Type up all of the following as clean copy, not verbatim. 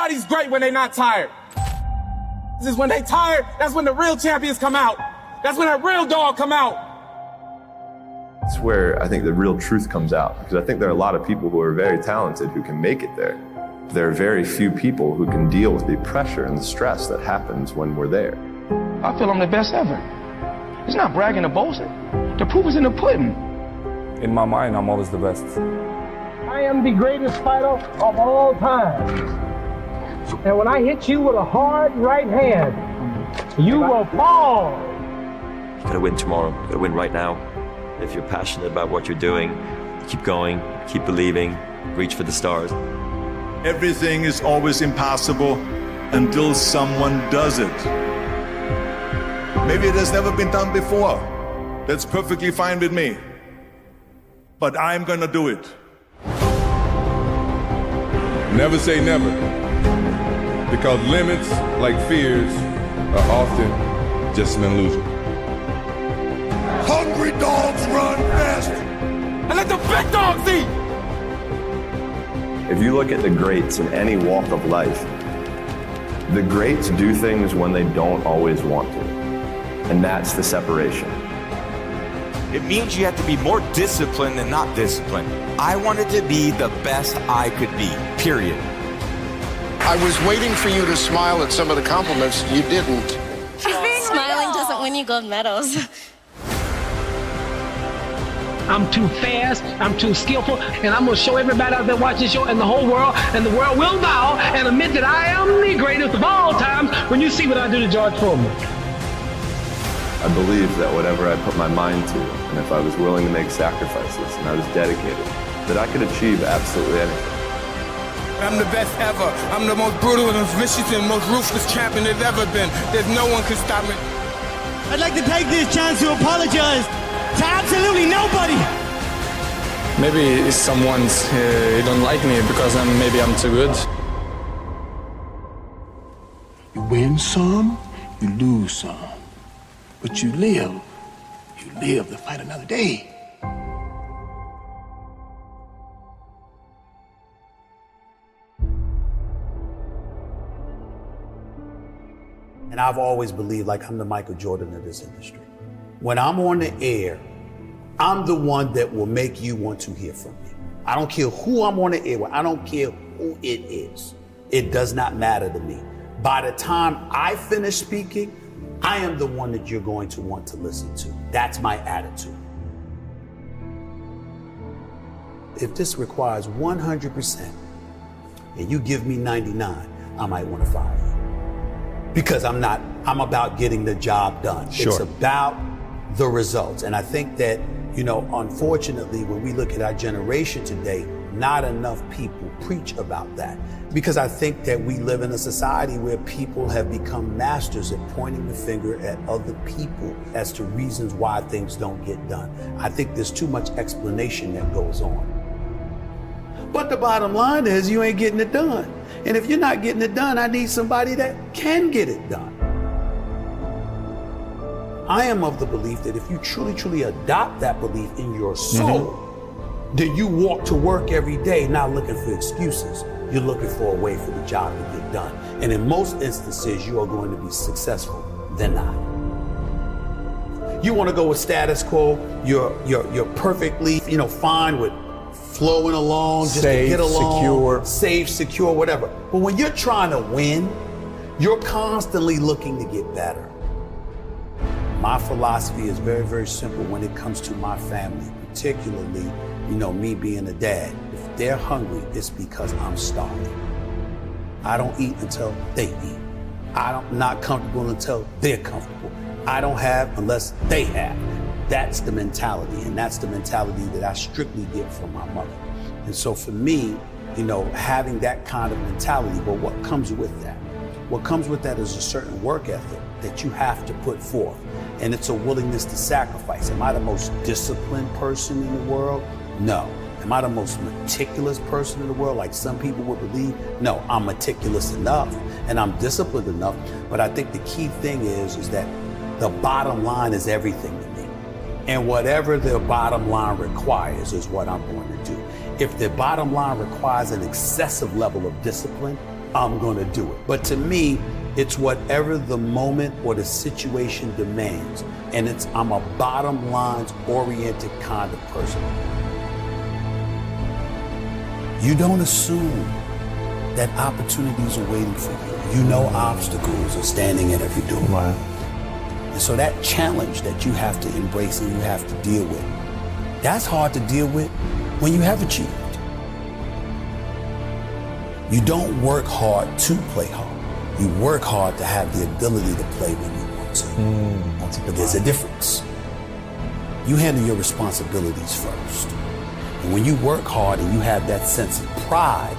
Everybody's great when they're not tired. This is when they tired, that's when the real champions come out. That's when that real dog come out. It's where I think the real truth comes out, because I think there are a lot of people who are very talented who can make it there. There are very few people who can deal with the pressure and the stress that happens when we're there. I feel I'm the best ever. It's not bragging or boasting. The proof is in the pudding. In my mind, I'm always the best. I am the greatest fighter of all time. And when I hit you with a hard right hand, you will fall. You gotta win tomorrow, you gotta win right now. If you're passionate about what you're doing, keep going, keep believing, reach for the stars. Everything is always impossible until someone does it. Maybe it has never been done before. That's perfectly fine with me. But I'm gonna do it. Never say never, because limits, like fears, are often just an illusion. Hungry dogs run fast. And let the big dogs eat. If you look at the greats in any walk of life, the greats do things when they don't always want to. And that's the separation. It means you have to be more disciplined than not disciplined. I wanted to be the best I could be, period. I was waiting for you to smile at some of the compliments. You didn't. Smiling doesn't win you gold medals. I'm too fast, I'm too skillful, and I'm gonna show everybody out there watching this show and the whole world, and the world will bow and admit that I am the greatest of all times when you see what I do to George Foreman. I believe that whatever I put my mind to, and if I was willing to make sacrifices and I was dedicated, that I could achieve absolutely anything. I'm the best ever. I'm the most brutal and vicious and most ruthless champion there's ever been. There's no one can stop me. I'd like to take this chance to apologize to absolutely nobody. Maybe someone's don't like me because maybe I'm too good. You win some, you lose some. But you live to fight another day. And I've always believed like I'm the Michael Jordan of this industry. When I'm on the air, I'm the one that will make you want to hear from me. I don't care who I'm on the air with. I don't care who it is. It does not matter to me. By the time I finish speaking, I am the one that you're going to want to listen to. That's my attitude. If this requires 100% and you give me 99, I might want to fire you. Because I'm about getting the job done. Sure. It's about the results. And I think that, unfortunately, when we look at our generation today, not enough people preach about that. Because I think that we live in a society where people have become masters at pointing the finger at other people as to reasons why things don't get done. I think there's too much explanation that goes on. But the bottom line is you ain't getting it done. And if you're not getting it done, I need somebody that can get it done. I am of the belief that if you truly, truly adopt that belief in your soul, then you walk to work every day not looking for excuses. You're looking for a way for the job to get done. And in most instances, you are going to be successful than not. You want to go with status quo, you're perfectly, fine with flowing along, just safe, to get along, secure. Safe, secure, whatever. But when you're trying to win, you're constantly looking to get better. My philosophy is very, very simple when it comes to my family, particularly, me being a dad. If they're hungry, it's because I'm starving. I don't eat until they eat. I'm not comfortable until they're comfortable. I don't have unless they have. That's the mentality, and that's the mentality that I strictly get from my mother. And so for me, having that kind of mentality, but what comes with that? What comes with that is a certain work ethic that you have to put forth, and it's a willingness to sacrifice. Am I the most disciplined person in the world? No. Am I the most meticulous person in the world, like some people would believe? No, I'm meticulous enough, and I'm disciplined enough, but I think the key thing is that the bottom line is everything to me. And whatever the bottom line requires is what I'm going to do. If the bottom line requires an excessive level of discipline, I'm gonna do it. But to me, it's whatever the moment or the situation demands. And I'm a bottom lines oriented kind of person. You don't assume that opportunities are waiting for you. You know obstacles are standing in every door. Right. And so that challenge that you have to embrace and you have to deal with, that's hard to deal with when you have achieved. You don't work hard to play hard. You work hard to have the ability to play when you want to. That's a good There's a difference. You handle your responsibilities first. And when you work hard and you have that sense of pride,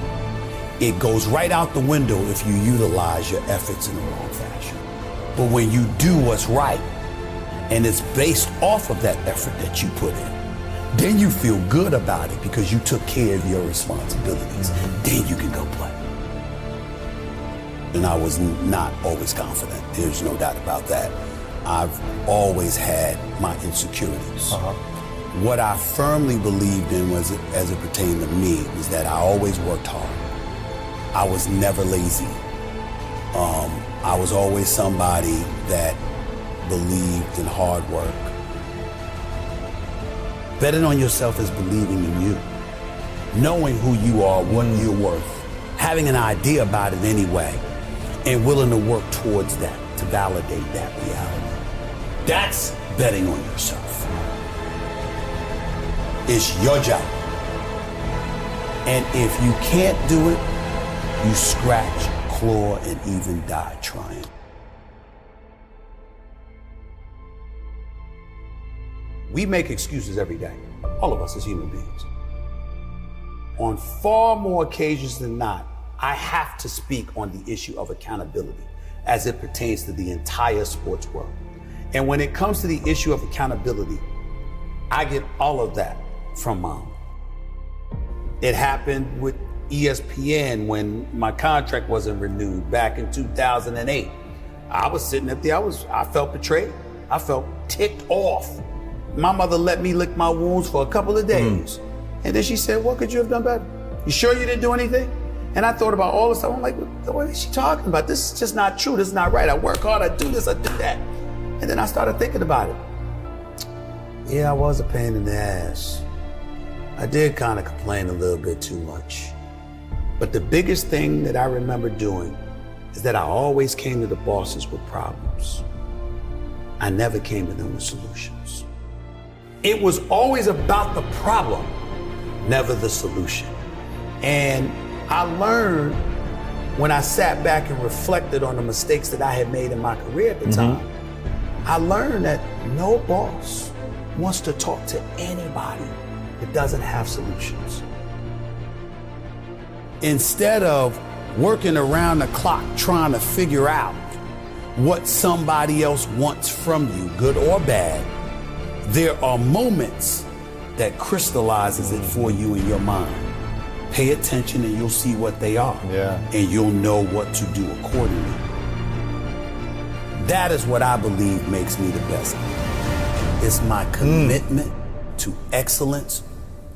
it goes right out the window if you utilize your efforts in the wrong fashion. But when you do what's right, and it's based off of that effort that you put in, then you feel good about it because you took care of your responsibilities. Then you can go play. And I was not always confident. There's no doubt about that. I've always had my insecurities. What I firmly believed in was, as it pertained to me, was that I always worked hard. I was never lazy. I was always somebody that believed in hard work. Betting on yourself is believing in you. Knowing who you are, what you're worth, having an idea about it anyway, and willing to work towards that, to validate that reality. That's betting on yourself. It's your job. And if you can't do it, you scratch, claw, and even die trying. We make excuses every day, all of us as human beings. On far more occasions than not, I have to speak on the issue of accountability as it pertains to the entire sports world. And when it comes to the issue of accountability, I get all of that from Mom. It happened with ESPN when my contract wasn't renewed back in 2008. I was sitting up there, I felt betrayed. I felt ticked off. My mother let me lick my wounds for a couple of days. And then she said, what could you have done better? You sure you didn't do anything? And I thought about all this stuff. I'm like, what is she talking about? This is just not true. This is not right. I work hard, I do this, I do that. And then I started thinking about it. Yeah, I was a pain in the ass. I did kind of complain a little bit too much. But the biggest thing that I remember doing is that I always came to the bosses with problems. I never came to them with solutions. It was always about the problem, never the solution. And I learned when I sat back and reflected on the mistakes that I had made in my career at the time, I learned that no boss wants to talk to anybody that doesn't have solutions. Instead of working around the clock trying to figure out what somebody else wants from you, good or bad, there are moments that crystallizes it for you in your mind. Pay attention and you'll see what they are. And you'll know what to do accordingly. That is what I believe makes me the best. It's my commitment to excellence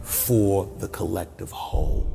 for the collective whole.